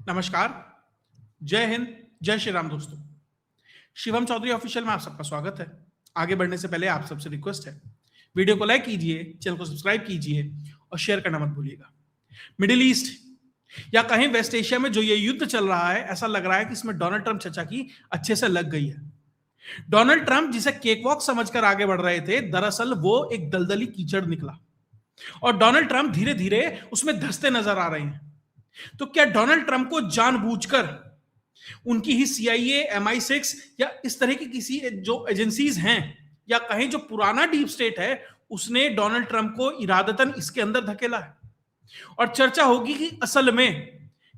नमस्कार, जय हिंद, जय श्री राम दोस्तों। शिवम चौधरी ऑफिशियल में आप सबका स्वागत है। आगे बढ़ने से पहले आप सबसे रिक्वेस्ट है, वीडियो को लाइक कीजिए, चैनल को सब्सक्राइब कीजिए और शेयर करना मत भूलिएगा। मिडिल ईस्ट या कहीं वेस्ट एशिया में जो ये युद्ध चल रहा है, ऐसा लग रहा है कि इसमें डोनाल्ड ट्रंप चचा की अच्छे से लग गई है। डोनाल्ड ट्रंप जिसे केक वॉक समझकर आगे बढ़ रहे थे, दरअसल वो एक दलदली कीचड़ निकला और डोनाल्ड ट्रंप धीरे धीरे उसमें धंसते नजर आ रहे हैं। तो क्या डोनाल्ड ट्रंप को जानबूझकर उनकी ही सीआईए, MI6 या इस तरह की किसी जो एजेंसीज हैं या कहें जो पुराना डीप स्टेट है, उसने डोनाल्ड ट्रंप को इरादतन इसके अंदर धकेला है? और चर्चा होगी कि असल में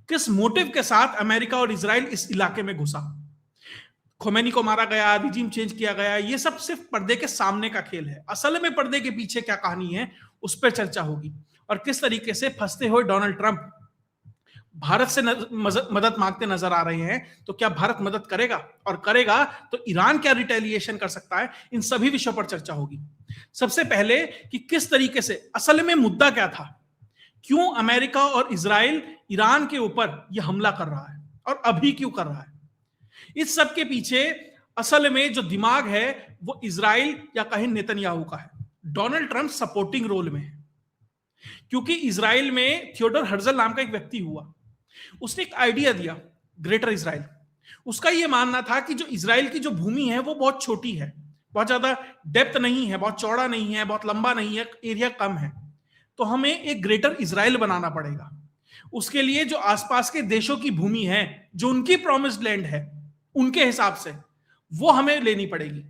किस मोटिव के साथ अमेरिका और इजराइल इस इलाके में घुसा। खोमेनी को मारा गया, रिजीम चेंज किया गया, ये सब सिर्फ पर्दे के सामने का खेल है। असल में पर्दे के पीछे क्या कहानी है, उस पर चर्चा होगी। और किस तरीके से फंसते हुए डोनाल्ड ट्रंप भारत से मदद मांगते नजर आ रहे हैं, तो क्या भारत मदद करेगा, और करेगा तो ईरान क्या रिटेलिएशन कर सकता है, इन सभी विषयों पर चर्चा होगी। सबसे पहले कि किस तरीके से असल में मुद्दा क्या था, क्यों अमेरिका और इजराइल ईरान के ऊपर यह हमला कर रहा है और अभी क्यों कर रहा है। इस सब के पीछे असल में जो दिमाग है वो इजराइल या कहीं नेतन्याहू का है। डोनाल्ड ट्रंप सपोर्टिंग रोल में है, क्योंकि इजराइल में थियोडोर हर्जल नाम का एक व्यक्ति हुआ, उसने एक आइडिया दिया, ग्रेटर इजराइल। उसका यह मानना था कि जो इजराइल की जो भूमि है वो बहुत छोटी है, बहुत ज्यादा डेप्थ नहीं है, बहुत चौड़ा नहीं है, बहुत लंबा नहीं है, एरिया कम है, तो हमें एक ग्रेटर इजराइल बनाना पड़ेगा। उसके लिए जो आसपास के देशों की भूमि है, जो उनकी प्रॉमिस्ड लैंड है, उनके हिसाब से वो हमें लेनी पड़ेगी।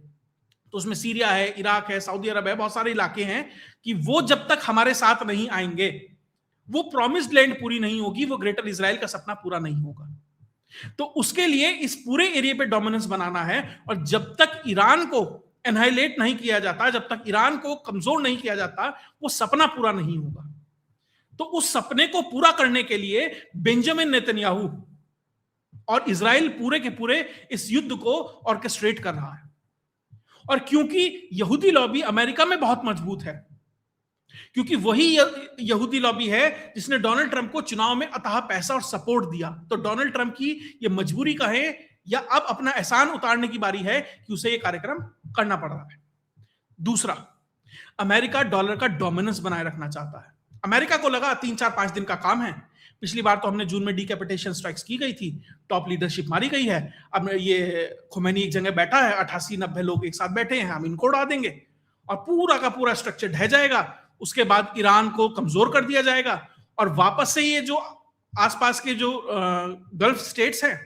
तो उसमें सीरिया है, इराक है, सऊदी अरब है, बहुत सारे इलाके हैं कि वो जब तक हमारे साथ नहीं आएंगे, वो प्रॉमिस्ड लैंड पूरी नहीं होगी, वो ग्रेटर इजराइल का सपना पूरा नहीं होगा। तो उसके लिए इस पूरे एरिया पे डोमिनेंस बनाना है, और जब तक ईरान को एनहाइलेट नहीं किया जाता, जब तक ईरान को कमजोर नहीं किया जाता, वो सपना पूरा नहीं होगा। तो उस सपने को पूरा करने के लिए बेंजामिन नेतन्याहू और इजराइल पूरे के पूरे इस युद्ध को ऑर्केस्ट्रेट कर रहा है। और क्योंकि यहूदी लॉबी अमेरिका में बहुत मजबूत है, क्योंकि वही यहूदी लॉबी है जिसने डोनाल्ड ट्रंप को चुनाव में अथाह पैसा और सपोर्ट दिया, तो डोनाल्ड ट्रंप की ये मजबूरी कहे या अब अपना एहसान उतारने की बारी है कि उसे ये कार्यक्रम करना पड़ रहा है। दूसरा, अमेरिका डॉलर का डोमिनेंस बनाए रखना चाहता है। अमेरिका को लगा 3-4-5 दिन का काम है। पिछली बार तो हमने जून में डीकैपिटेशन स्ट्राइक्स की गई थी, टॉप लीडरशिप मारी गई है। अब ये खोमेनी एक जगह बैठा है, 88-90 लोग एक साथ बैठे हैं, हम इनको उड़ा देंगे और पूरा का पूरा स्ट्रक्चर ढह जाएगा। उसके बाद ईरान को कमजोर कर दिया जाएगा और वापस से ये जो आसपास के जो गल्फ स्टेट्स हैं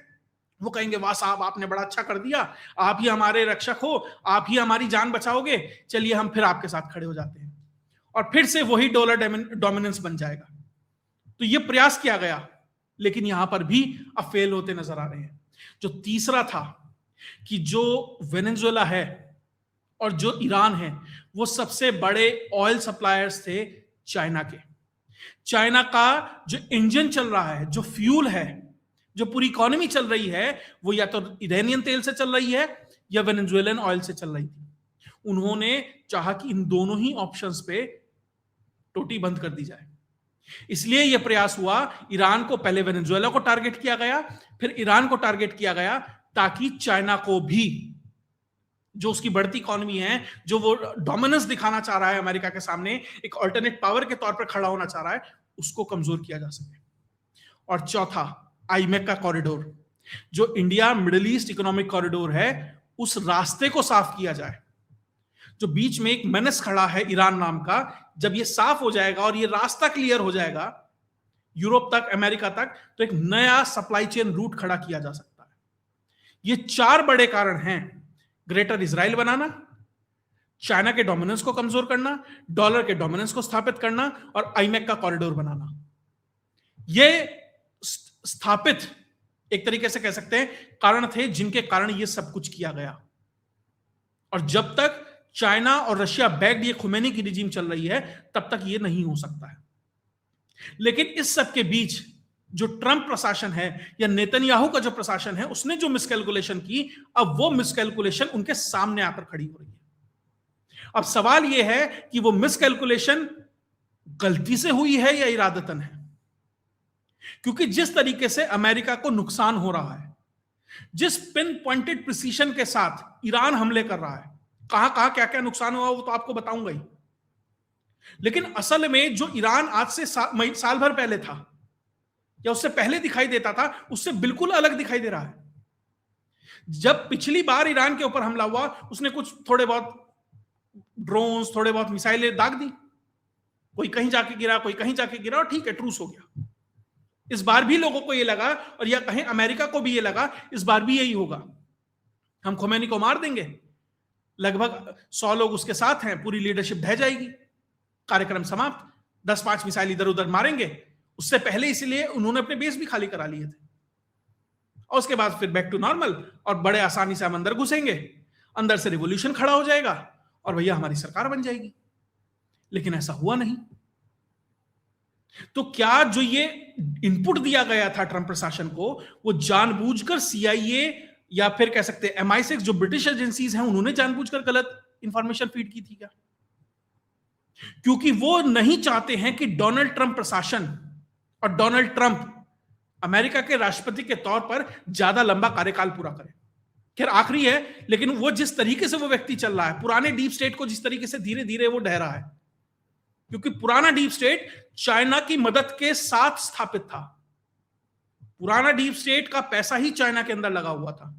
वो कहेंगे, वाह साहब आपने बड़ा अच्छा कर दिया, आप ही हमारे रक्षक हो, आप ही हमारी जान बचाओगे, चलिए हम फिर आपके साथ खड़े हो जाते हैं। और फिर से वही डॉलर डोमिनेंस बन जाएगा। तो ये प्रयास किया गया, लेकिन यहां पर भी अब फेल होते नजर आ रहे हैं। जो तीसरा था कि जो वेनेजुएला है और जो ईरान है, वो सबसे बड़े ऑयल सप्लायर्स थे चाइना के। चाइना का जो इंजन चल रहा है, जो फ्यूल है, जो पूरी इकोनॉमी चल रही है, वो या तो इरानियन तेल से चल रही है या वेनेजुएलन ऑयल से चल रही थी। उन्होंने चाहा कि इन दोनों ही ऑप्शंस पे टोटी बंद कर दी जाए। इसलिए यह प्रयास हुआ, ईरान को पहले वेनेजुएला को टारगेट किया गया, फिर ईरान को टारगेट किया गया, ताकि चाइना को भी, जो उसकी बढ़ती इकोनॉमी है, जो वो डोमिनेंस दिखाना चाह रहा है अमेरिका के सामने, एक अल्टरनेट पावर के तौर पर खड़ा होना चाह रहा है, उसको कमजोर किया जा सके। और चौथा, आईमेक का कॉरिडोर, जो India middle east economic corridor है, उस रास्ते को साफ किया जाए। जो बीच में एक मेनस खड़ा है ईरान नाम का, जब ये साफ हो जाएगा और ये रास्ता क्लियर हो जाएगा यूरोप तक, अमेरिका तक, तो एक नया सप्लाई चेन रूट खड़ा किया जा सकता है। ये 4 बड़े कारण हैं: ग्रेटर इजराइल बनाना, चाइना के डोमिनेंस को कमजोर करना, डॉलर के डोमिनेंस को स्थापित करना और आईमेक का कॉरिडोर बनाना। ये स्थापित एक तरीके से कह सकते हैं कारण थे जिनके कारण ये सब कुछ किया गया। और जब तक चाइना और रशिया बैक्ड ये खोमेनी की रिजीम चल रही है, तब तक ये नहीं हो सकता है। लेकिन इस सब के बीच जो ट्रंप प्रशासन है या नेतन्याहू का जो प्रशासन है, उसने जो मिसकैलकुलेशन की, अब वो मिसकैलकुलेशन उनके सामने आकर खड़ी हो रही है। अब सवाल यह है कि वो मिसकैलकुलेशन गलती से हुई है या इरादतन है। क्योंकि जिस तरीके से अमेरिका को नुकसान हो रहा है, जिस पिन पॉइंटेड प्रिसीशन के साथ ईरान हमले कर रहा है, कहां कहां क्या क्या नुकसान हुआ वो तो आपको बताऊंगा ही। लेकिन असल में जो ईरान आज से साल भर पहले था या उससे पहले दिखाई देता था, उससे बिल्कुल अलग दिखाई दे रहा है। जब पिछली बार ईरान के ऊपर हमला हुआ, उसने कुछ थोड़े बहुत ड्रोन्स, थोड़े बहुत मिसाइलें दाग दी, कोई कहीं जाके गिरा, कोई कहीं जाके गिरा, और ठीक है, ट्रूस हो गया। इस बार भी लोगों को यह लगा, और या कहें अमेरिका को भी यह लगा, इस बार भी यही होगा, हम खुमैनी को मार देंगे, लगभग 100 लोग उसके साथ हैं, पूरी लीडरशिप ढह जाएगी, कार्यक्रम समाप्त, 10-5 मिसाइल इधर उधर मारेंगे। उससे पहले इसलिए उन्होंने अपने बेस भी खाली करा लिए थे, और उसके बाद फिर बैक टू नॉर्मल, और बड़े आसानी से हम अंदर घुसेंगे, अंदर से रिवॉल्यूशन खड़ा हो जाएगा, और भैया हमारी सरकार बन जाएगी। लेकिन ऐसा हुआ नहीं। तो क्या जो ये इनपुट दिया गया था ट्रंप प्रशासन को, वो जानबूझकर CIA या फिर कह सकते हैं MI6 जो ब्रिटिश एजेंसीज हैं, उन्होंने जानबूझकर गलत इंफॉर्मेशन फीड की थी क्या? क्योंकि वो नहीं चाहते हैं कि डोनाल्ड ट्रंप प्रशासन और डोनाल्ड ट्रंप अमेरिका के राष्ट्रपति के तौर पर ज्यादा लंबा कार्यकाल पूरा करें। खैर आखिरी है, लेकिन वो जिस तरीके से वो व्यक्ति चल रहा है, पुराने डीप स्टेट को जिस तरीके से धीरे धीरे वो ढह रहा है, क्योंकि पुराना डीप स्टेट चाइना की मदद के साथ स्थापित था, पुराना डीप स्टेट का पैसा ही चाइना के अंदर लगा हुआ था।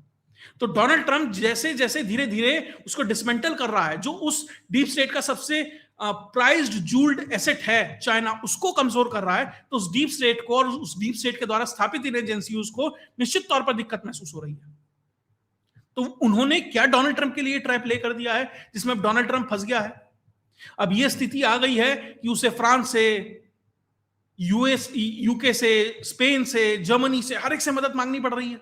तो डोनाल्ड ट्रंप जैसे जैसे धीरे धीरे उसको डिसमेंटल कर रहा है, जो उस डीप स्टेट का सबसे प्राइज्ड जूल्ड एसेट है चाइना, उसको कमजोर कर रहा है, तो उस डीप स्टेट को और उस डीप स्टेट के द्वारा स्थापित इन एजेंसीज को निश्चित तौर पर दिक्कत महसूस हो रही है। तो उन्होंने क्या डोनाल्ड ट्रंप के लिए ट्रैप प्ले कर दिया है, जिसमें अब डोनाल्ड ट्रंप फंस गया है। अब यह स्थिति आ गई है कि उसे फ्रांस से, यूके से, स्पेन से, जर्मनी से, हर एक से मदद मांगनी पड़ रही है।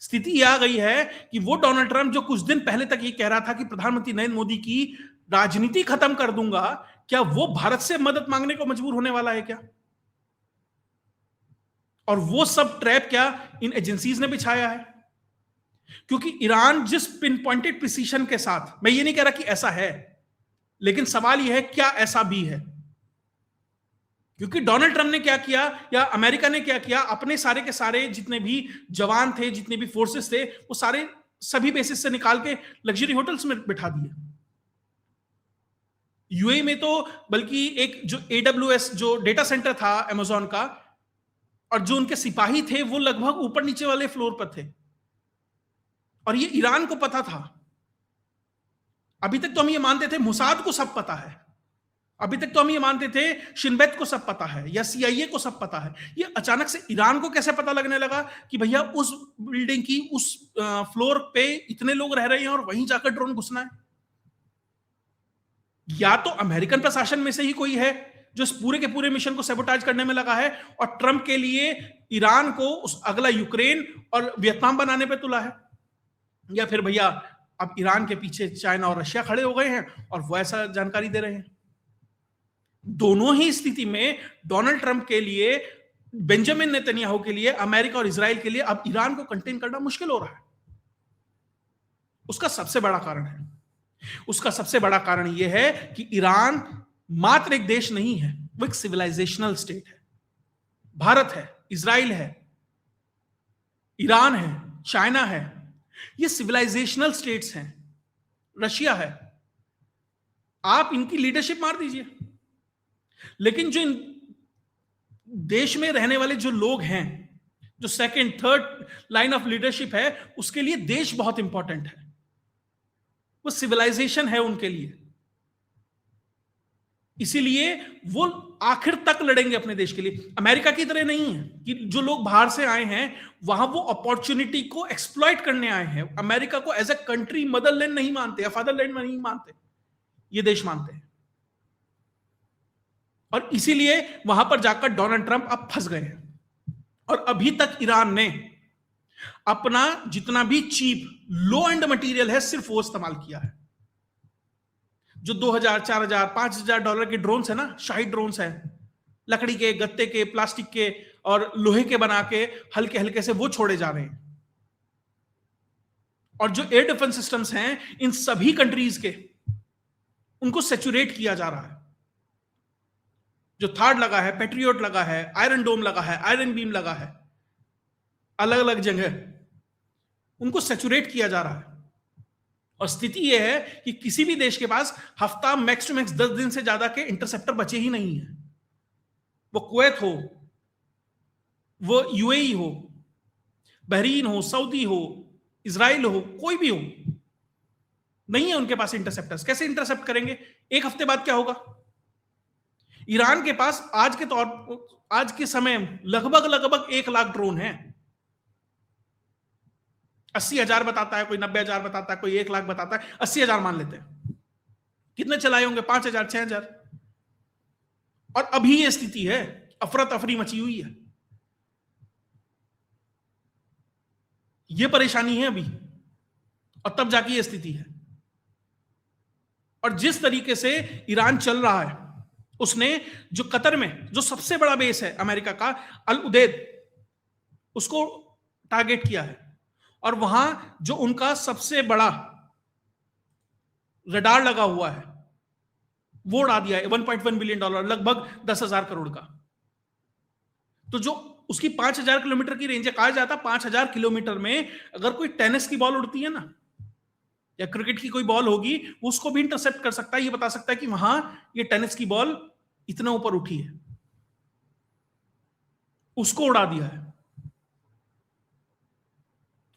स्थिति यह आ गई है कि वो डोनाल्ड ट्रंप जो कुछ दिन पहले तक ये कह रहा था कि प्रधानमंत्री नरेंद्र मोदी की राजनीति खत्म कर दूंगा, क्या वो भारत से मदद मांगने को मजबूर होने वाला है क्या? और वो सब ट्रैप क्या इन एजेंसीज ने बिछाया है? क्योंकि ईरान जिस पिन पॉइंटेड प्रिसीशन के साथ, मैं ये नहीं कह रहा कि ऐसा है, लेकिन सवाल यह है क्या ऐसा भी है। क्योंकि डोनाल्ड ट्रंप ने क्या किया या अमेरिका ने क्या किया, अपने सारे के सारे जितने भी जवान थे, जितने भी फोर्सेस थे, वो सारे सभी बेसिस से निकाल के लग्जरी होटल्स में बिठा दिए। यूएई में तो बल्कि एक जो AWS जो डेटा सेंटर था अमेज़न का, और जो उनके सिपाही थे वो लगभग ऊपर नीचे वाले फ्लोर पर थे, और ये ईरान को पता था। अभी तक तो हम ये मानते थे मुसाद को सब पता है, अभी तक तो हम ये मानते थे शिनबेत को सब पता है या CIA को सब पता है। ये अचानक से ईरान को कैसे पता लगने लगा कि भैया उस बिल्डिंग की उस फ्लोर पे इतने लोग रह रहे हैं और वहीं जाकर ड्रोन घुसना है? या तो अमेरिकन प्रशासन में से ही कोई है जो इस पूरे के पूरे मिशन को सैबोटाज करने में लगा है, और ट्रंप के लिए ईरान को उस अगला यूक्रेन और वियतनाम बनाने पे तुला है, या फिर भैया अब ईरान के पीछे चाइना और रशिया खड़े हो गए हैं और वो ऐसा जानकारी दे रहे हैं। दोनों ही स्थिति में डोनाल्ड ट्रंप के लिए, बेंजामिन नेतन्याहू के लिए, अमेरिका और इजराइल के लिए अब ईरान को कंटेन करना मुश्किल हो रहा है। उसका सबसे बड़ा कारण यह है कि ईरान मात्र एक देश नहीं है, वो एक सिविलाइजेशनल स्टेट है। भारत है, इजराइल है, ईरान है, चाइना है, ये सिविलाइजेशनल स्टेट्स हैं। रशिया है, आप इनकी लीडरशिप मार दीजिए, लेकिन जो इन देश में रहने वाले जो लोग हैं, जो second third line of leadership है, उसके लिए देश बहुत इंपॉर्टेंट है, वो सिविलाइजेशन है उनके लिए। इसीलिए वो आखिर तक लड़ेंगे अपने देश के लिए। अमेरिका की तरह नहीं है कि जो लोग बाहर से आए हैं वहां वो अपॉर्चुनिटी को एक्सप्लॉइट करने आए हैं। अमेरिका को एज ए कंट्री मदरलैंड नहीं मानते या फादरलैंड नहीं मानते, ये देश मानते हैं। और इसीलिए वहां पर जाकर डोनाल्ड ट्रंप अब फंस गए हैं। और अभी तक ईरान ने अपना जितना भी चीप लो एंड मटेरियल है सिर्फ वो इस्तेमाल किया है। जो 2000, 4000, $5000 के ड्रोन्स है ना, शाही ड्रोन्स है, लकड़ी के, गत्ते के, प्लास्टिक के और लोहे के बना के हल्के हल्के से वो छोड़े जा रहे हैं। और जो एयर डिफेंस सिस्टम्स हैं इन सभी कंट्रीज के, उनको सैचुरेट किया जा रहा है। जो थार्ड लगा है, पेट्रियोट लगा है, आयरन डोम लगा है, आयरन बीम लगा है, अलग अलग जगह उनको सैचुरेट किया जा रहा है। और स्थिति यह है कि किसी भी देश के पास हफ्ता मैक्स टू मैक्स 10 दिन से ज्यादा के इंटरसेप्टर बचे ही नहीं है। वो कुवैत हो, वो यूएई हो, बहरीन हो, सऊदी हो, इजराइल हो, कोई भी हो, नहीं है उनके पास इंटरसेप्टर्स। कैसे इंटरसेप्ट करेंगे? एक हफ्ते बाद क्या होगा? ईरान के पास आज के समय लगभग 1 लाख ड्रोन है। 80,000 बताता है कोई, 90,000 बताता है कोई, 1 लाख बताता है, 80,000 मान लेते हैं। कितने चलाए होंगे? 5,000, 6,000। और अभी ये स्थिति है, अफरा तफरी मची हुई है, ये परेशानी है अभी, और तब जाके ये स्थिति है। और जिस तरीके से ईरान चल रहा है, उसने जो कतर में जो सबसे बड़ा बेस है अमेरिका का, अल उदैद, उसको टारगेट किया है। और वहां जो उनका सबसे बड़ा रडार लगा हुआ है वो उड़ा दिया है, $1.1 बिलियन, लगभग 10,000 करोड़ का। तो जो उसकी 5,000 किलोमीटर की रेंज है, कहा जाता 5,000 किलोमीटर में अगर कोई टेनिस की बॉल उड़ती है ना, या क्रिकेट की कोई बॉल होगी, वो उसको भी इंटरसेप्ट कर सकता है। ये बता सकता है कि वहां ये टेनिस की बॉल इतना ऊपर उठी है, उसको उड़ा दिया है।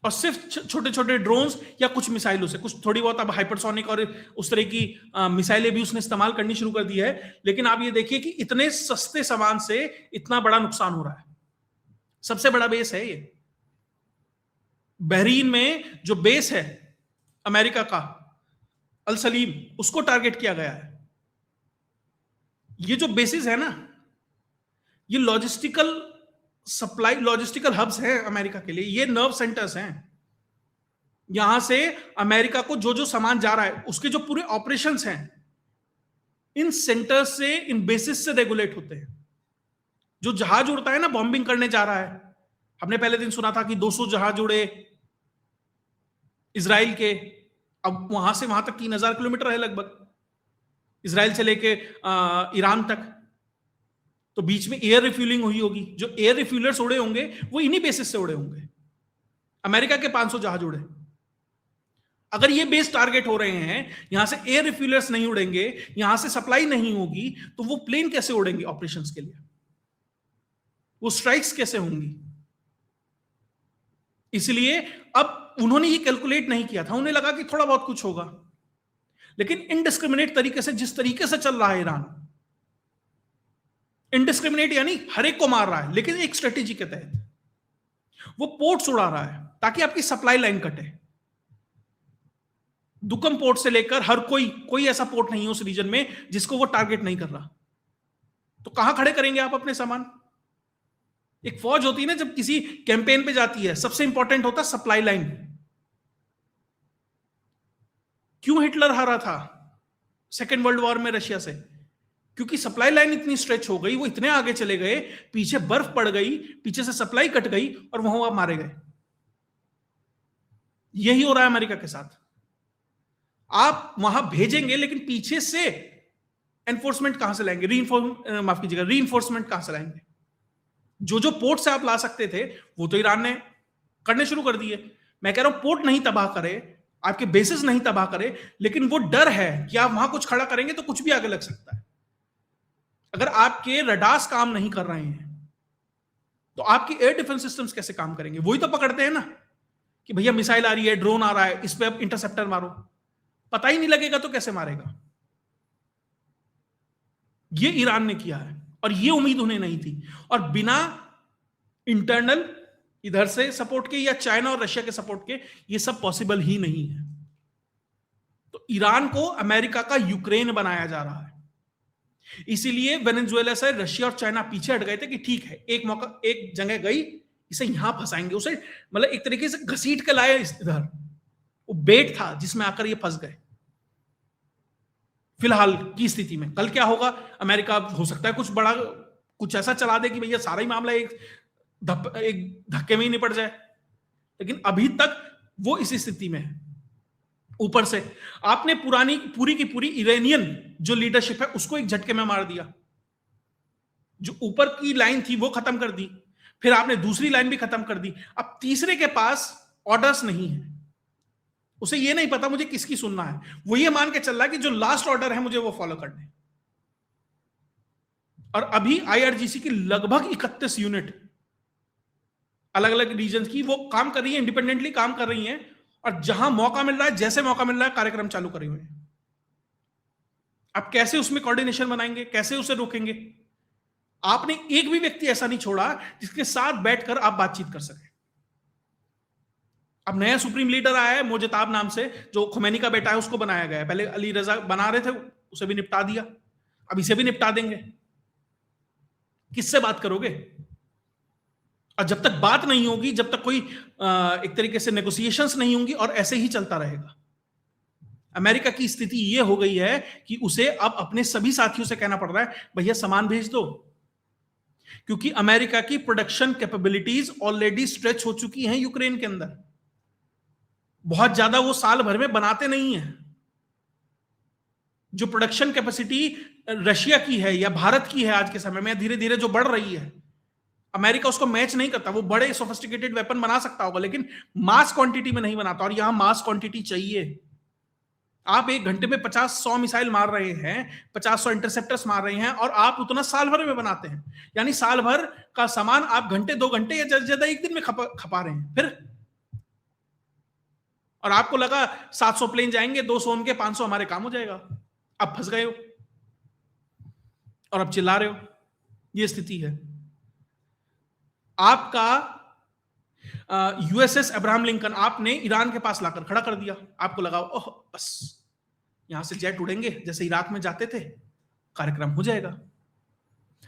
और सिर्फ छोटे छोटे ड्रोन्स या कुछ मिसाइलों से, कुछ थोड़ी बहुत अब हाइपरसोनिक और उस तरह की मिसाइलें भी उसने इस्तेमाल करनी शुरू कर दी है। लेकिन आप ये देखिए कि इतने सस्ते सामान से इतना बड़ा नुकसान हो रहा है। सबसे बड़ा बेस है ये बहरीन में, जो बेस है अमेरिका का अल सलीम, उसको टारगेट किया गया है। ये जो बेसिस है ना, ये लॉजिस्टिकल हब्स हैं अमेरिका के लिए, ये नर्व सेंटर्स हैं। यहां से अमेरिका को जो जो सामान जा रहा है, उसके जो पूरे ऑपरेशंस हैं, इन सेंटर्स से, इन बेसिस से रेगुलेट होते हैं। जो जहाज उड़ता है ना, बॉम्बिंग करने जा रहा है, हमने पहले दिन सुना था कि 200 जहाज उड़े इजराइल के। अब वहां से वहां तक 3,000 किलोमीटर है लगभग, इजराइल से लेके ईरान तक। तो बीच में एयर रिफ्यूलिंग हुई होगी। जो एयर रिफ्यूलर्स उड़े होंगे वो इन्हीं बेसिस से उड़े होंगे। अमेरिका के 500 जहाज उड़े। अगर ये बेस टारगेट हो रहे हैं, यहां से एयर रिफ्यूलर्स नहीं उड़ेंगे, यहां से सप्लाई नहीं होगी, तो वो प्लेन कैसे उड़ेंगे ऑपरेशंस के लिए? वो स्ट्राइक्स कैसे होंगी? इसलिए अब उन्होंने ये कैलकुलेट नहीं किया था। उन्हें लगा कि थोड़ा बहुत कुछ होगा, लेकिन इनडिस्क्रिमिनेट तरीके से, जिस तरीके से चल रहा है ईरान, इनडिस्क्रिमिनेट यानी हर एक को मार रहा है, लेकिन एक स्ट्रेटेजी के तहत वो पोर्ट्स उड़ा रहा है ताकि आपकी सप्लाई लाइन कटे। दुकम पोर्ट से लेकर हर कोई ऐसा पोर्ट नहीं है उस रीजन में जिसको वो टारगेट नहीं कर रहा। तो कहां खड़े करेंगे आप अपने सामान? एक फौज होती है ना, जब किसी कैंपेन पे जाती है, सबसे इंपॉर्टेंट होता है सप्लाई लाइन। क्यों हिटलर हारा था सेकेंड वर्ल्ड वॉर में रशिया से? क्योंकि सप्लाई लाइन इतनी स्ट्रेच हो गई, वो इतने आगे चले गए, पीछे बर्फ पड़ गई, पीछे से सप्लाई कट गई, और वहां आप मारे गए। यही हो रहा है अमेरिका के साथ। आप वहां भेजेंगे, लेकिन पीछे से एनफोर्समेंट कहां से लाएंगे? रीइंफोर्समेंट कहां से लाएंगे? जो जो पोर्ट से आप ला सकते थे, वो तो ईरान ने करने शुरू कर दिए। मैं कह रहा हूं पोर्ट नहीं तबाह करे, आपके बेसिस नहीं तबाह करे, लेकिन वो डर है कि आप वहां कुछ खड़ा करेंगे तो कुछ भी आगे लग सकता है। अगर आपके रडार्स काम नहीं कर रहे हैं, तो आपकी एयर डिफेंस सिस्टम्स कैसे काम करेंगे? वही तो पकड़ते हैं ना कि भैया मिसाइल आ रही है, ड्रोन आ रहा है, इस पे अब इंटरसेप्टर मारो। पता ही नहीं लगेगा तो कैसे मारेगा? ये ईरान ने किया है, और ये उम्मीद उन्हें नहीं थी। और बिना इंटरनल इधर से सपोर्ट के या चाइना और रशिया के सपोर्ट के ये सब पॉसिबल ही नहीं है। तो ईरान को अमेरिका का यूक्रेन बनाया जा रहा है। इसीलिए वेनेजुएला से रशिया और चाइना पीछे हट गए थे कि ठीक है, एक मौका, एक जगह गई, इसे यहां फंसाएंगे, उसे मतलब एक तरीके से घसीट के लाए इधर। वो बेट था जिसमें आकर ये फंस गए। फिलहाल की स्थिति में कल क्या होगा? अमेरिका हो सकता है कुछ बड़ा, कुछ ऐसा चला दे कि भैया सारा ही मामला एक धक्के में ही निपट जाए, लेकिन अभी तक वो इसी स्थिति में है। ऊपर से आपने पूरी की पूरी इरानियन जो लीडरशिप है उसको एक झटके में मार दिया। जो ऊपर की लाइन थी वो खत्म कर दी, फिर आपने दूसरी लाइन भी खत्म कर दी, अब तीसरे के पास ऑर्डर्स नहीं है, उसे ये नहीं पता मुझे किसकी सुनना है, वो ये मान के चल रहा है कि जो लास्ट ऑर्डर है मुझे वो फॉलो करने। और अभी आईआरजीसी की लगभग 31 यूनिट अलग अलग रीजन की वो काम कर रही है, इंडिपेंडेंटली काम कर रही हैं, और जहां मौका मिल रहा है, जैसे मौका मिल रहा है, कार्यक्रम चालू करे हुए हैं। आप कैसे उसमें कोऑर्डिनेशन बनाएंगे, कैसे उसे रोकेंगे? आपने एक भी व्यक्ति ऐसा नहीं छोड़ा जिसके साथ बैठकर आप बातचीत कर सके। अब नया सुप्रीम लीडर आया है मोजताब नाम से, जो खुमैनी का बेटा है, उसको बनाया गया है। पहले अली रजा बना रहे थे, उसे भी निपटा दिया, अब इसे भी निपटा देंगे। किससे बात करोगे? और जब तक बात नहीं होगी, जब तक कोई एक तरीके से नेगोशिएशंस नहीं होंगी, और ऐसे ही चलता रहेगा। अमेरिका की स्थिति यह हो गई है कि उसे अब अपने सभी साथियों से कहना पड़ रहा है, भैया सामान भेज दो, क्योंकि अमेरिका की प्रोडक्शन कैपेबिलिटीज ऑलरेडी स्ट्रेच हो चुकी हैं यूक्रेन के अंदर। बहुत ज्यादा वो साल भर में बनाते नहीं है। जो प्रोडक्शन कैपेसिटी रशिया की है या भारत की है आज के समय में, धीरे धीरे जो बढ़ रही है, अमेरिका उसको मैच नहीं करता। वो बड़े सोफिस्टिकेटेड वेपन बना सकता होगा, लेकिन मास क्वांटिटी में नहीं बनाता, और यहां मास क्वांटिटी चाहिए। आप एक घंटे में 50-100 मिसाइल मार रहे हैं, 50-100 इंटरसेप्टर्स मार रहे हैं, और आप उतना साल भर में बनाते हैं। यानी साल भर का सामान आप घंटे 2 घंटे या ज्यादा एक दिन में खपा रहे हैं। फिर और आपको लगा 700 प्लेन जाएंगे, 200 उनके, 500 हमारे, काम हो जाएगा। अब फंस गए हो और अब चिल्ला रहे हो। यह स्थिति है। आपका यूएसएस अब्राहम लिंकन आपने ईरान के पास लाकर खड़ा कर दिया। आपको लगा ओह बस यहां से जेट उड़ेंगे जैसे इराक में जाते थे, कार्यक्रम हो जाएगा।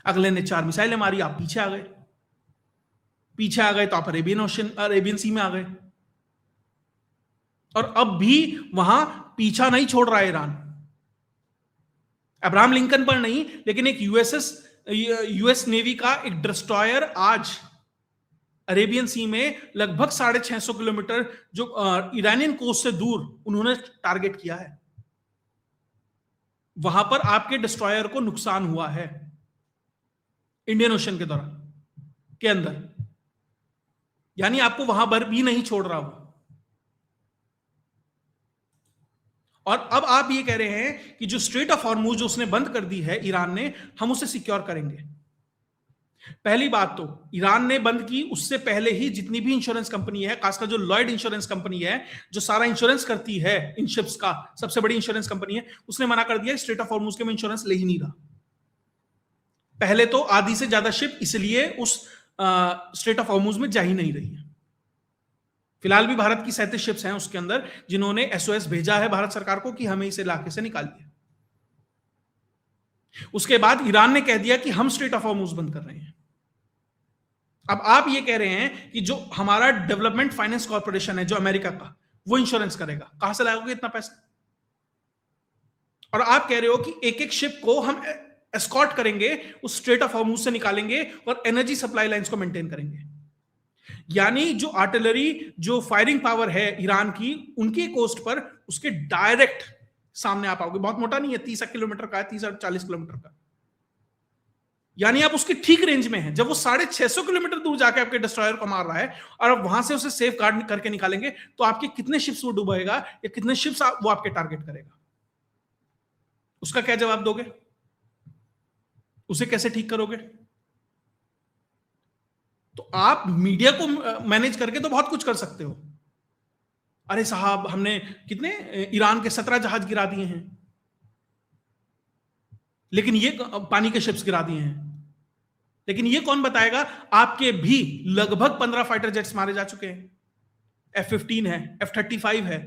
अगले ने 4 मिसाइलें मारी, आप पीछे आ गए। पीछे आ गए तो आप अरेबियन सी में आ गए, और अब भी वहां पीछा नहीं छोड़ रहा है ईरान। अब्राहम लिंकन पर नहीं, लेकिन एक यूएस नेवी का एक डिस्ट्रॉयर आज अरेबियन सी में लगभग 650 किलोमीटर जो ईरानियन कोस्ट से दूर उन्होंने टारगेट किया है। वहां पर आपके डिस्ट्रॉयर को नुकसान हुआ है इंडियन ओशन के दौरान के अंदर, यानी आपको वहां पर भी नहीं छोड़ रहा वो। और अब आप ये कह रहे हैं कि जो स्ट्रेट ऑफ हॉर्मुज जो उसने बंद कर दी है ईरान ने, हम उसे सिक्योर करेंगे। पहली बात तो ईरान ने बंद की, उससे पहले ही जितनी भी इंश्योरेंस कंपनी है, खासकर जो लॉयड इंश्योरेंस कंपनी है, जो सारा इंश्योरेंस करती है इन शिप्स का, सबसे बड़ी इंश्योरेंस कंपनी है, उसने मना कर दिया स्ट्रेट ऑफ हॉर्मुज के मैं इंश्योरेंस ले ही नहीं रहा। पहले तो आधी से ज्यादा शिप इसलिए उस स्ट्रेट ऑफ हॉर्मुज में जा ही नहीं रही है। फिलहाल भी भारत की 37 शिप्स हैं उसके अंदर, जिन्होंने एसओएस भेजा है भारत सरकार को कि हमें इस इलाके से निकालिए। उसके बाद ईरान ने कह दिया कि हम स्ट्रेट ऑफ हॉर्मुज बंद कर रहे हैं। अब आप ये कह रहे हैं कि जो हमारा डेवलपमेंट फाइनेंस कॉर्पोरेशन है जो अमेरिका का, वो इंश्योरेंस करेगा। कहां से लाओगे इतना पैसा? और आप कह रहे हो कि एक एक शिप को हम एस्कॉर्ट करेंगे, उस स्ट्रेट ऑफ हॉर्मुज से निकालेंगे और एनर्जी सप्लाई लाइंस को मेंटेन करेंगे। यानी जो आर्टिलरी, जो फायरिंग पावर है ईरान की, उनके कोस्ट पर उसके डायरेक्ट सामने आप आओगे। बहुत मोटा नहीं है, 30 किलोमीटर का है, 30-40 किलोमीटर का। यानी आप उसकी ठीक रेंज में हैं। जब वो 650 किलोमीटर दूर जाके आपके डिस्ट्रॉयर को मार रहा है और आप वहां से उसे सेफ गार्ड करके निकालेंगे, तो आपके कितने शिप्स वो डुबाएगा या कितने शिप्स वो आपके टारगेट करेगा? उसका क्या जवाब दोगे? उसे कैसे ठीक करोगे? तो आप मीडिया को मैनेज करके तो बहुत कुछ कर सकते हो। अरे साहब, हमने कितने ईरान के 17 जहाज गिरा दिए हैं, लेकिन ये पानी के शिप्स गिरा दिए हैं। लेकिन ये कौन बताएगा? आपके भी लगभग 15 फाइटर जेट्स मारे जा चुके हैं। F-15 है, F-35 है,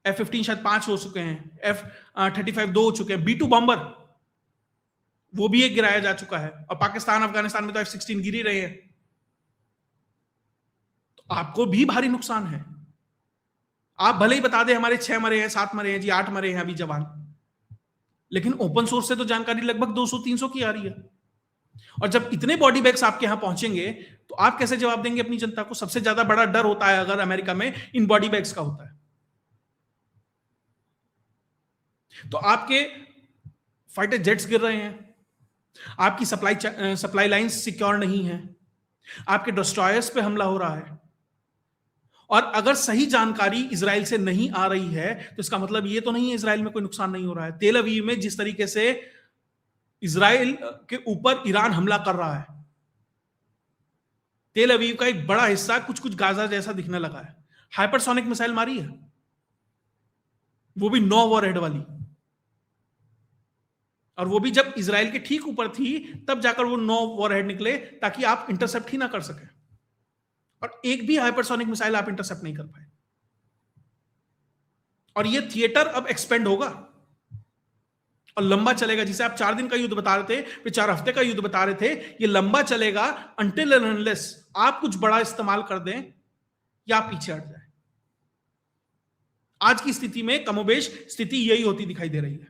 F-15 शायद 5 हो चुके हैं, F-35 2 हो चुके हैं, B-2 बॉम्बर वो भी एक गिराया जा चुका है, और पाकिस्तान अफगानिस्तान में तो F-16 गिर ही रहे हैं। तो आपको भी भारी नुकसान है। आप भले ही बता दें हमारे 6 मरे हैं, 7 मरे हैं जी, 8 मरे हैं अभी जवान, लेकिन ओपन सोर्स से तो जानकारी लगभग 200-300 की आ रही है। और जब इतने बॉडी बैग्स आपके यहां पहुंचेंगे, तो आप कैसे जवाब देंगे अपनी जनता को? सबसे ज्यादा बड़ा डर होता है अगर अमेरिका में इन बॉडी बैग्स का होता है। तो आपके फाइटर जेट्स गिर रहे हैं, आपकी सप्लाई लाइन सिक्योर नहीं है, आपके डिस्ट्रॉयर्स पे हमला हो रहा है, और अगर सही जानकारी इजराइल से नहीं आ रही है तो इसका मतलब ये तो नहीं है इजराइल में कोई नुकसान नहीं हो रहा है। तेल अवीव में जिस तरीके से इजराइल के ऊपर ईरान हमला कर रहा है, तेल अवीव का एक बड़ा हिस्सा कुछ कुछ गाजा जैसा दिखने लगा है। हाइपरसोनिक मिसाइल मारी है, वो भी 9 वॉरहेड वाली, और वो भी जब इजराइल के ठीक ऊपर थी तब जाकर वो 9 वॉरहेड निकले ताकि आप इंटरसेप्ट ही ना कर सके, और एक भी हाइपरसोनिक मिसाइल आप इंटरसेप्ट नहीं कर पाए। और ये थिएटर अब एक्सपेंड होगा और लंबा चलेगा। जिसे आप 4 दिन का युद्ध बता रहे थे, फिर 4 हफ्ते का युद्ध बता रहे थे, ये लंबा चलेगा अनटिल एंड अनलेस आप कुछ बड़ा इस्तेमाल कर दें या आप पीछे हट जाए। आज की स्थिति में कमोबेश स्थिति यही होती दिखाई दे रही है,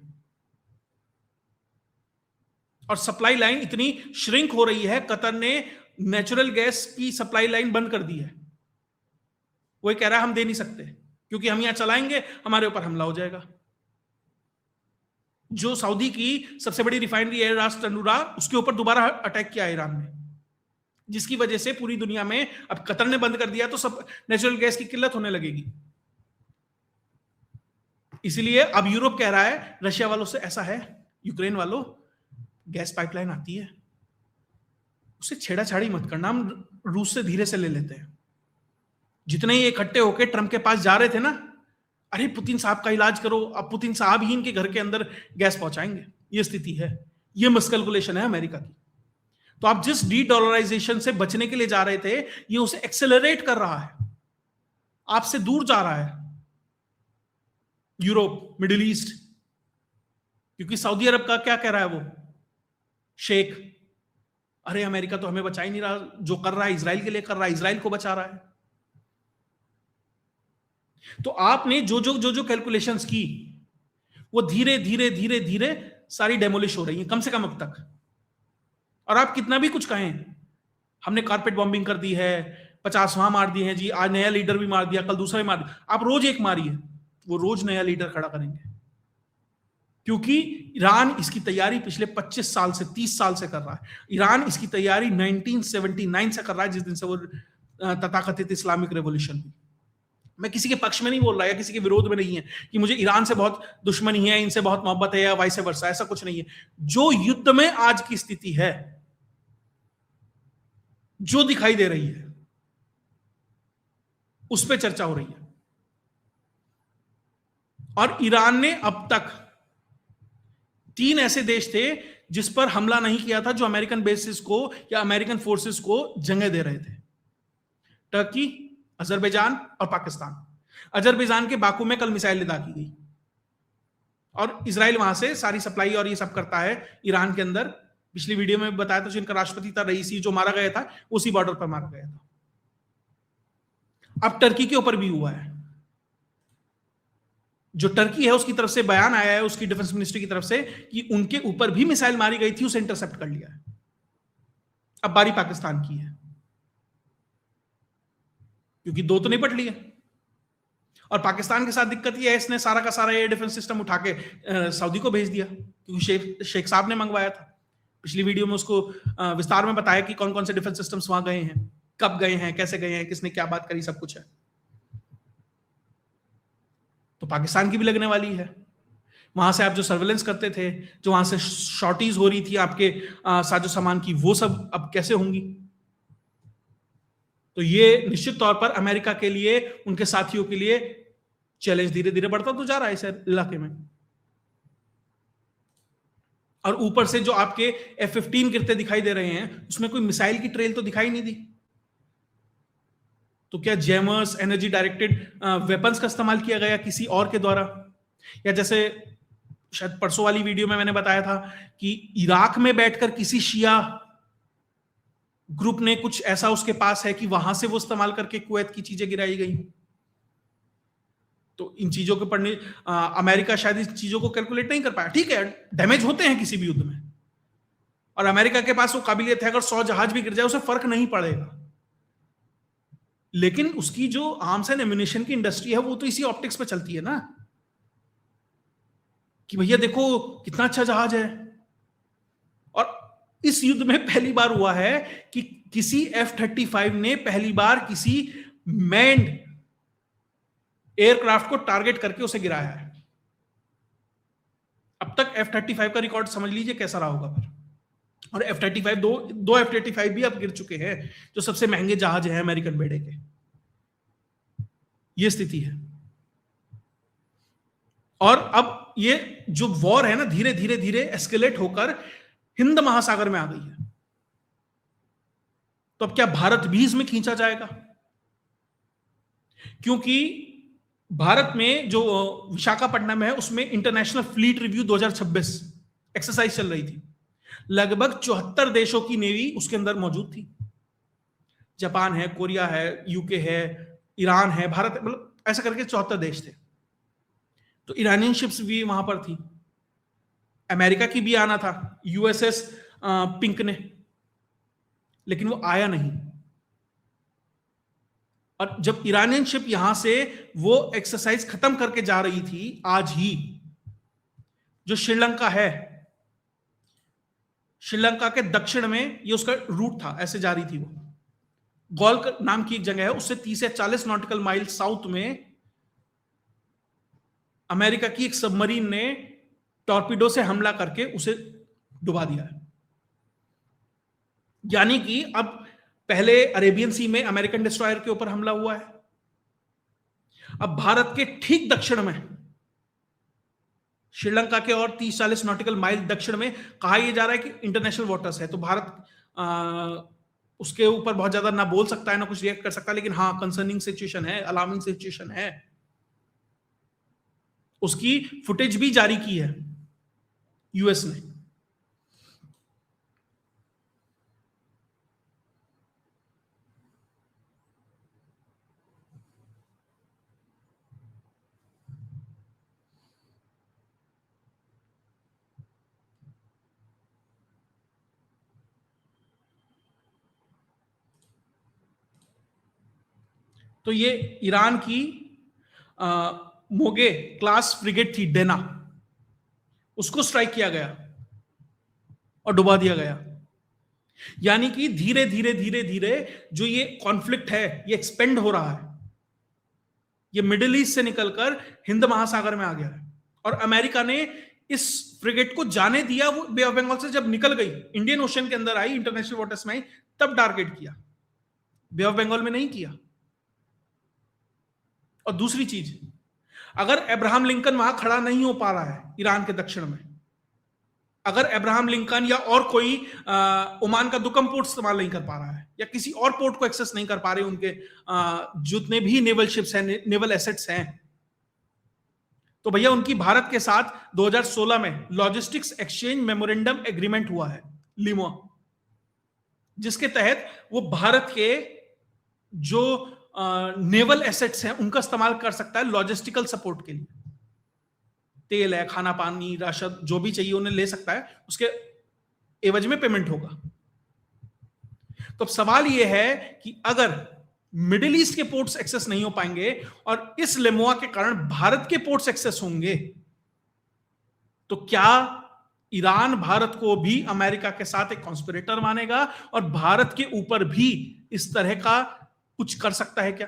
और सप्लाई लाइन इतनी श्रिंक हो रही है, कतर ने नेचुरल गैस की सप्लाई लाइन बंद कर दी है। वो कह रहा है हम दे नहीं सकते क्योंकि हम यहां चलाएंगे हमारे ऊपर हमला हो जाएगा। जो सऊदी की सबसे बड़ी रिफाइनरी है रास तनुरा, उसके ऊपर दोबारा अटैक किया ईरान ने, जिसकी वजह से पूरी दुनिया में अब कतर ने बंद कर दिया तो सब नेचुरल गैस की किल्लत होने लगेगी। इसलिए अब यूरोप कह रहा है रशिया वालों से, ऐसा है यूक्रेन वालों, गैस पाइपलाइन आती है, उसे छेड़ाछाड़ी मत करना, हम रूस से धीरे से ले लेते हैं। जितने ये इकट्ठे होकर ट्रंप के पास जा रहे थे ना, अरे पुतिन साहब का इलाज करो, अब पुतिन साहब ही इनके घर के अंदर गैस पहुंचाएंगे, ये स्थिति है, ये मिसकैलकुलेशन है अमेरिका की। तो आप जिस डी डॉलराइजेशन से बचने के लिए जा रहे थे, ये उसे एक्सेलरेट कर रहा है, आपसे दूर जा रहा है यूरोप, मिडिल ईस्ट। क्योंकि सऊदी अरब का क्या कह रहा है वो शेख, अरे अमेरिका तो हमें बचा ही नहीं रहा, जो कर रहा है इजराइल के लिए कर रहा है, इजराइल को बचा रहा है। तो आपने जो जो जो जो कैलकुलेशंस की, वो धीरे धीरे धीरे धीरे सारी डेमोलिश हो रही है, कम से कम अब तक। और आप कितना भी कुछ कहें, हमने कारपेट बॉम्बिंग कर दी है, 50 वहां मार दिए हैं जी, आज नया लीडर भी मार दिया, कल दूसरा भी मार दिया, आप रोज एक मारिए, वो रोज नया लीडर खड़ा करेंगे। क्योंकि ईरान इसकी तैयारी पिछले 25 साल से 30 साल से कर रहा है। ईरान इसकी तैयारी 1979 से कर रहा है, जिस दिन से वो तथाकथित इस्लामिक रेवोल्यूशन हुई। मैं किसी के पक्ष में नहीं बोल रहा या किसी के विरोध में नहीं है कि मुझे ईरान से बहुत दुश्मनी है, इनसे बहुत मोहब्बत है या वाइस वर्सा, ऐसा कुछ नहीं है। जो युद्ध में आज की स्थिति है, जो दिखाई दे रही है, उस पर चर्चा हो रही है। और ईरान ने अब तक 3 ऐसे देश थे जिस पर हमला नहीं किया था, जो अमेरिकन बेसिस को या अमेरिकन फोर्सेस को जंगे दे रहे थे। टर्की, अजरबैजान और पाकिस्तान। अजरबैजान के बाकू में कल मिसाइल लदा की गई, और इजराइल वहां से सारी सप्लाई और ये सब करता है ईरान के अंदर। पिछली वीडियो में बताया था, जिनका राष्ट्रपति था रईसी, जो मारा गया था, उसी बॉर्डर पर मारा गया था। अब टर्की के ऊपर भी हुआ है। जो टर्की है उसकी तरफ से बयान आया है, उसकी डिफेंस मिनिस्ट्री की तरफ से, कि उनके ऊपर भी मिसाइल मारी गई थी, उसे इंटरसेप्ट कर लिया है। अब बारी पाकिस्तान की है, क्योंकि 2 तो निपट लिए। और पाकिस्तान के साथ दिक्कत यह है, इसने सारा का सारा एयर डिफेंस सिस्टम उठा के सऊदी को भेज दिया, क्योंकि शेख साहब ने मंगवाया था। पिछली वीडियो में उसको विस्तार में बताया कि कौन कौन से डिफेंस सिस्टम्स वहां गए हैं, कब गए हैं, कैसे गए हैं, किसने क्या बात करी, सब कुछ है। तो पाकिस्तान की भी लगने वाली है। वहां से आप जो सर्वेलेंस करते थे, जो वहां से शॉर्टेज हो रही थी आपके साजो सामान की, वो सब अब कैसे होंगी। तो ये निश्चित तौर पर अमेरिका के लिए, उनके साथियों के लिए चैलेंज धीरे धीरे बढ़ता तो जा रहा है इस इलाके में। और ऊपर से जो आपके F-15 गिरते दिखाई दे रहे हैं, उसमें कोई मिसाइल की ट्रेल तो दिखाई नहीं दी। तो क्या जैमर्स, एनर्जी डायरेक्टेड वेपन्स का इस्तेमाल किया गया किसी और के द्वारा? या जैसे शायद परसों वाली वीडियो में मैंने बताया था कि इराक में बैठकर किसी शिया ग्रुप ने कुछ ऐसा उसके पास है कि वहां से वो इस्तेमाल करके कुवैत की चीजें गिराई गई। तो इन चीजों के पढ़ने अमेरिका शायद इस चीजों को कैलकुलेट नहीं कर पाया। ठीक है, डैमेज होते हैं किसी भी युद्ध में, और अमेरिका के पास वो काबिलियत है, अगर 100 जहाज भी गिर जाए उसे फर्क नहीं पड़ेगा। लेकिन उसकी जो आर्म्स एंड एम्युनिशन की इंडस्ट्री है, वो तो इसी ऑप्टिक्स पे चलती है ना, कि भैया देखो कितना अच्छा जहाज है। और इस युद्ध में पहली बार हुआ है कि किसी F-35 ने पहली बार किसी मैन्ड एयरक्राफ्ट को टारगेट करके उसे गिराया है। अब तक F-35 का रिकॉर्ड समझ लीजिए कैसा रहा होगा फिर। और F-35 दो F-35 भी अब गिर चुके हैं, जो सबसे महंगे जहाज हैं अमेरिकन बेड़े के। ये स्थिति है। और अब ये जो वॉर है ना, धीरे धीरे धीरे एस्केलेट होकर हिंद महासागर में आ गई है। तो अब क्या भारत भी इसमें खींचा जाएगा? क्योंकि भारत में जो विशाखापट्टनम है उसमें इंटरनेशनल फ्लीट रिव्यू 2026 एक्सरसाइज चल रही थी। लगभग 74 देशों की नेवी उसके अंदर मौजूद थी। जापान है, कोरिया है, यूके है, ईरान है, भारत, मतलब ऐसा करके 74 देश थे। तो ईरानियन शिप्स भी वहां पर थी, अमेरिका की भी आना था, यूएसएस पिंक ने, लेकिन वो आया नहीं। और जब ईरानियन शिप यहां से वो एक्सरसाइज खत्म करके जा रही थी, आज ही जो श्रीलंका है, श्रीलंका के दक्षिण में ये उसका रूट था, ऐसे जा रही थी वो। गॉल नाम की एक जगह है, उससे 30 या 40 नॉटिकल माइल साउथ में अमेरिका की एक सबमरीन ने टॉर्पीडो से हमला करके उसे डुबा दिया है। यानी कि अब पहले अरेबियन सी में अमेरिकन डिस्ट्रॉयर के ऊपर हमला हुआ है, अब भारत के ठीक दक्षिण में, श्रीलंका के और 30-40 नॉटिकल माइल दक्षिण में कहा यह जा रहा है कि इंटरनेशनल वाटर्स है। तो भारत उसके ऊपर बहुत ज्यादा ना बोल सकता है ना कुछ रिएक्ट कर सकता है, लेकिन हाँ कंसर्निंग सिचुएशन है, अलार्मिंग सिचुएशन है। उसकी फुटेज भी जारी की है यूएस ने। तो ये ईरान की मोगे क्लास फ्रिगेट थी डेना, उसको स्ट्राइक किया गया और डुबा दिया गया। यानी कि धीरे धीरे धीरे धीरे जो ये कॉन्फ्लिक्ट है ये एक्सपेंड हो रहा है, ये मिडिल ईस्ट से निकलकर हिंद महासागर में आ गया है। और अमेरिका ने इस फ्रिगेट को जाने दिया, वो बे ऑफ बंगाल से जब निकल गई, इंडियन ओशन के अंदर आई, इंटरनेशनल वाटर्स में आई, तब टारगेट किया, बे ऑफ बंगाल में नहीं किया। और दूसरी चीज, अगर अब्राहम लिंकन वहां खड़ा नहीं हो पा रहा है ईरान के दक्षिण में, अगर अब्राहम लिंकन या और कोई ओमान का दुकम पोर्ट इस्तेमाल नहीं कर पा रहा है, या किसी और पोर्ट को एक्सेस नहीं कर पा रहे उनके जितने भी नेवल शिप्स हैं, नेवल एसेट्स हैं, तो भैया उनकी भारत के साथ 2016 में लॉजिस्टिक्स एक्सचेंज मेमोरेंडम एग्रीमेंट हुआ है, लिमो, जिसके तहत वो भारत के जो नेवल एसेट्स हैं उनका इस्तेमाल कर सकता है लॉजिस्टिकल सपोर्ट के लिए। तेल है, खाना पानी, राशन, जो भी चाहिए उन्हें ले सकता है, उसके एवज में पेमेंट होगा। तो अब सवाल यह है कि अगर मिडिल ईस्ट के पोर्ट्स एक्सेस नहीं हो पाएंगे और इस लेमोआ के कारण भारत के पोर्ट्स एक्सेस होंगे, तो क्या ईरान भारत को भी अमेरिका के साथ एक कॉन्स्पिरेटर मानेगा और भारत के ऊपर भी इस तरह का कुछ कर सकता है क्या?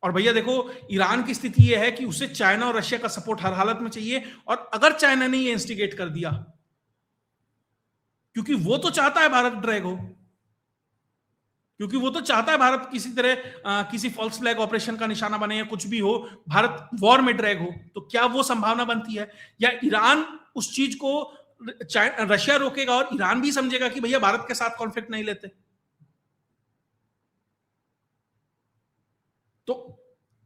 और भैया देखो, ईरान की स्थिति यह है कि उसे चाइना और रशिया का सपोर्ट हर हालत में चाहिए। और अगर चाइना ने ये इंस्टिगेट कर दिया, क्योंकि वो तो चाहता है भारत ड्रैग हो, क्योंकि वो तो चाहता है भारत किसी तरह किसी फॉल्स फ्लैग ऑपरेशन का निशाना बने या कुछ भी हो, भारत वॉर में ड्रैग हो, तो क्या वो संभावना बनती है? या ईरान उस चीज को रशिया रोकेगा और ईरान भी समझेगा कि भैया भारत के साथ कॉन्फ्लिक्ट नहीं लेते? तो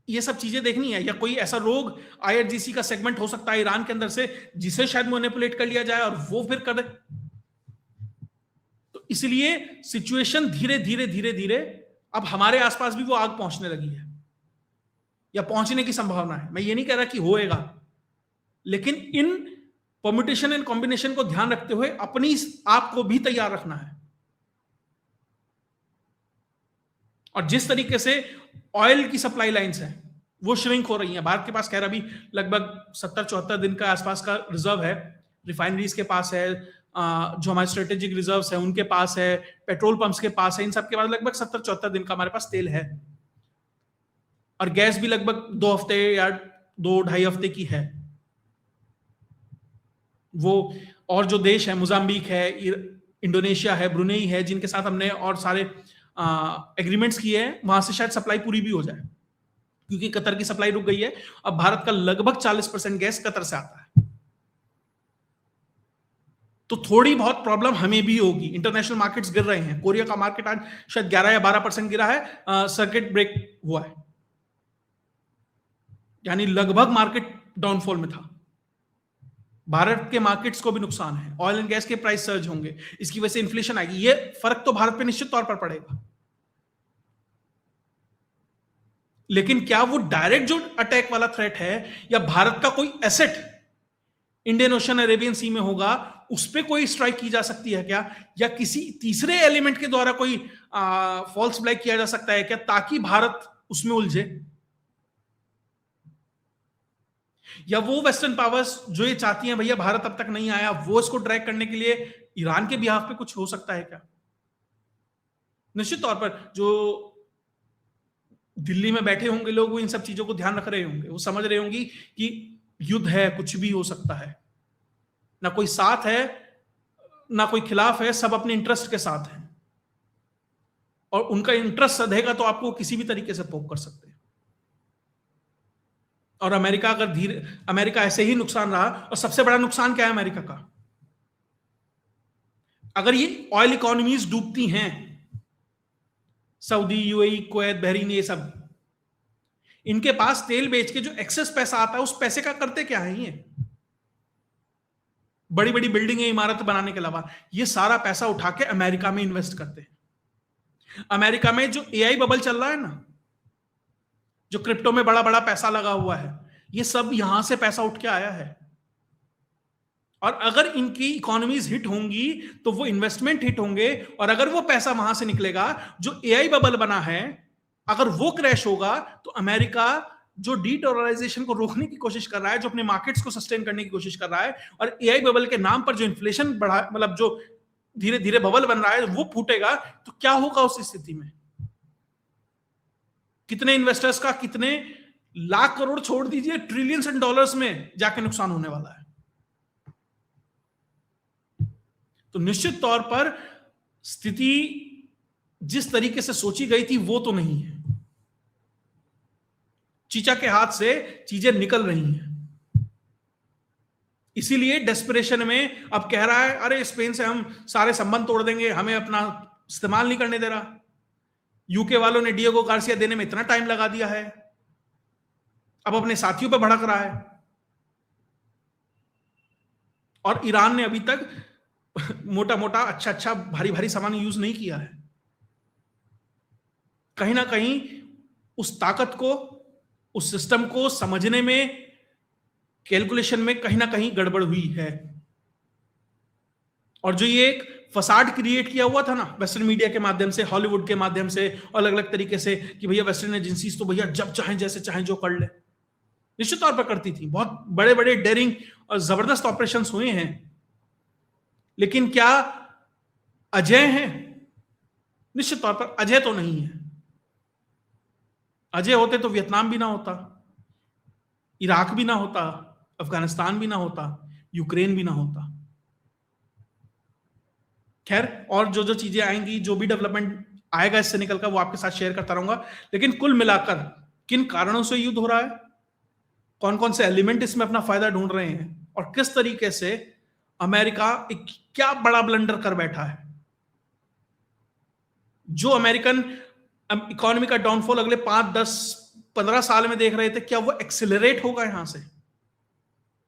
ये सब चीजें देखनी है। या कोई ऐसा रोग आईआरजीसी का सेगमेंट हो सकता है ईरान के अंदर से, जिसे शायद मैनिपुलेट कर लिया जाए और वो फिर करे। तो इसलिए सिचुएशन धीरे धीरे धीरे धीरे अब हमारे आसपास भी वो आग पहुंचने लगी है, या पहुंचने की संभावना है। मैं ये नहीं कह रहा कि होएगा, लेकिन इन परम्यूटेशन एंड कॉम्बिनेशन को ध्यान रखते हुए अपनी आप को भी तैयार रखना है। और जिस तरीके से ऑयल की सप्लाई लाइंस हैं वो श्रिंक हो रही हैं, भारत के पास खैर अभी लगभग 70-74 दिन का आसपास का रिजर्व है, रिफाइनरीज के पास है, जो हमारे स्ट्रेटेजिक रिजर्व्स है उनके पास है, पेट्रोल पंप्स के पास है, इन सब के पास लगभग 70-74 दिन का हमारे पास तेल है, और गैस भी लगभग 2 हफ्ते या 2-2.5 हफ्ते की है वो। और जो देश है, मोजाम्बिक है, इंडोनेशिया है, ब्रुनेई है, जिनके साथ हमने और सारे एग्रीमेंट्स किए हैं, वहां से शायद सप्लाई पूरी भी हो जाए, क्योंकि कतर की सप्लाई रुक गई है। अब भारत का लगभग 40% गैस कतर से आता है, तो थोड़ी बहुत प्रॉब्लम हमें भी होगी। इंटरनेशनल मार्केट्स गिर रहे हैं, कोरिया का मार्केट आज शायद 11 या 12% गिरा है, सर्किट ब्रेक हुआ है, यानी लगभग मार्केट डाउनफॉल में था। भारत के मार्केट्स को भी नुकसान है, ऑयल एंड गैस के प्राइस सर्ज होंगे, इसकी वजह से इन्फ्लेशन आएगी, ये फर्क तो भारत पे निश्चित तौर पर पड़ेगा। लेकिन क्या वो डायरेक्ट जो अटैक वाला थ्रेट है, या भारत का कोई एसेट इंडियन ओशन अरेबियन सी में होगा, उस पर कोई स्ट्राइक की जा सकती है क्या, या किसी तीसरे एलिमेंट के द्वारा कोई फॉल्स फ्लैग किया जा सकता है क्या, ताकि भारत उसमें उलझे? या वो वेस्टर्न पावर्स जो ये चाहती हैं भैया भारत अब तक नहीं आया, वो इसको ड्रैग करने के लिए ईरान के बिहाफ पे कुछ हो सकता है क्या? निश्चित तौर पर जो दिल्ली में बैठे होंगे लोग, वो इन सब चीजों को ध्यान रख रहे होंगे, वो समझ रहे होंगे कि युद्ध है, कुछ भी हो सकता है, ना कोई साथ है ना कोई खिलाफ है, सब अपने इंटरेस्ट के साथ हैं, और उनका इंटरेस्ट सधेगा तो आपको किसी भी तरीके से पोक कर सकते हैं। और अमेरिका अमेरिका ऐसे ही नुकसान रहा, और सबसे बड़ा नुकसान क्या है अमेरिका का? अगर ये ऑयल इकोनॉमीज डूबती हैं, सऊदी, यूएई, कुवैत, बहरीन, ये सब, इनके पास तेल बेच के जो एक्सेस पैसा आता है, उस पैसे का करते क्या है? ये बड़ी बड़ी बिल्डिंग इमारत बनाने के अलावा ये सारा पैसा उठा के अमेरिका में इन्वेस्ट करते हैं। अमेरिका में जो एआई बबल चल रहा है ना, जो क्रिप्टो में बड़ा बड़ा पैसा लगा हुआ है, ये सब यहां से पैसा उठ के आया है। और अगर इनकी इकोनॉमीज हिट होंगी तो वो इन्वेस्टमेंट हिट होंगे, और अगर वो पैसा वहां से निकलेगा, जो एआई बबल बना है, अगर वो क्रैश होगा, तो अमेरिका जो डीडॉलराइजेशन को रोकने की कोशिश कर रहा है, जो अपने मार्केट्स को सस्टेन करने की कोशिश कर रहा है, और एआई बबल के नाम पर जो इन्फ्लेशन बढ़ा, मतलब जो धीरे धीरे बबल बन रहा है, वो फूटेगा, तो क्या होगा उस स्थिति में? कितने इन्वेस्टर्स का, कितने लाख करोड़ छोड़ दीजिए, ट्रिलियंस एंड डॉलर्स में जाके नुकसान होने वाला है। तो निश्चित तौर पर स्थिति जिस तरीके से सोची गई थी वो तो नहीं है, चीचा के हाथ से चीजें निकल रही हैं। इसीलिए डेस्परेशन में अब कह रहा है, अरे स्पेन से हम सारे संबंध तोड़ देंगे, हमें अपना इस्तेमाल नहीं करने दे रहा। यूके वालों ने डिएगो गार्सिया देने में इतना टाइम लगा दिया है, अब अपने साथियों पर भड़क रहा है। और ईरान ने अभी तक मोटा मोटा अच्छा भारी भारी सामान यूज नहीं किया है। कहीं ना कहीं उस ताकत को, उस सिस्टम को समझने में, कैलकुलेशन में कहीं ना कहीं गड़बड़ हुई है। और जो ये एक फसाड क्रिएट किया हुआ था ना वेस्टर्न मीडिया के माध्यम से, हॉलीवुड के माध्यम से, अलग अलग तरीके से, कि भैया वेस्टर्न एजेंसीज तो भैया जब चाहें जैसे चाहें जो कर ले, निश्चित तौर पर करती थी। बहुत बड़े बड़े डेयरिंग और जबरदस्त ऑपरेशंस हुए हैं, लेकिन क्या अजय हैं? निश्चित तौर पर अजय तो नहीं है। अजय होते तो वियतनाम भी ना होता, इराक भी ना होता, अफगानिस्तान भी ना होता, यूक्रेन भी ना होता। खैर, और जो जो चीजें आएंगी, जो भी डेवलपमेंट आएगा इससे निकलकर, वो आपके साथ शेयर करता रहूंगा। लेकिन कुल मिलाकर किन कारणों से युद्ध हो रहा है, कौन कौन से एलिमेंट इसमें अपना फायदा ढूंढ रहे हैं, और किस तरीके से अमेरिका एक क्या बड़ा ब्लंडर कर बैठा है। जो अमेरिकन इकोनॉमी का डाउनफॉल अगले 5, 10, 15 साल में देख रहे थे, क्या वो एक्सेलरेट होगा यहां से?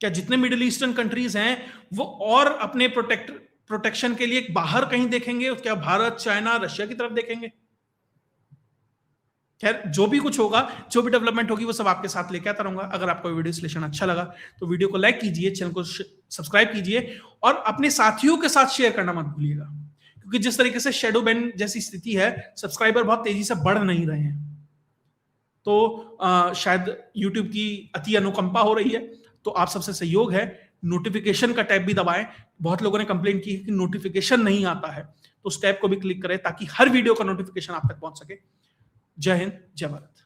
क्या जितने मिडिल ईस्टर्न कंट्रीज हैं वो और अपने प्रोटेक्शन के लिए बाहर कहीं देखेंगे? क्या भारत, चाइना, रशिया की तरफ देखेंगे? खैर, जो भी कुछ होगा, जो भी डेवलपमेंट होगी, वो सब आपके साथ लेके आता रहूंगा। अगर आपको वीडियो विश्लेषण अच्छा लगा तो वीडियो को लाइक कीजिए, चैनल को सब्सक्राइब कीजिए, और अपने साथियों के साथ शेयर करना मत भूलिएगा, क्योंकि जिस तरीके से शेडो बैन जैसी स्थिति है, सब्सक्राइबर बहुत तेजी से बढ़ नहीं रहे हैं। तो शायद YouTube की अति अनुकंपा हो रही है, तो आप सबसे सहयोग है नोटिफिकेशन का टैब भी दबाएं। बहुत लोगों ने कंप्लेंट की है कि नोटिफिकेशन नहीं आता है, तो उस टैब को भी क्लिक करें ताकि हर वीडियो का नोटिफिकेशन आप तक पहुंच सके। जय हिंद, जय भारत।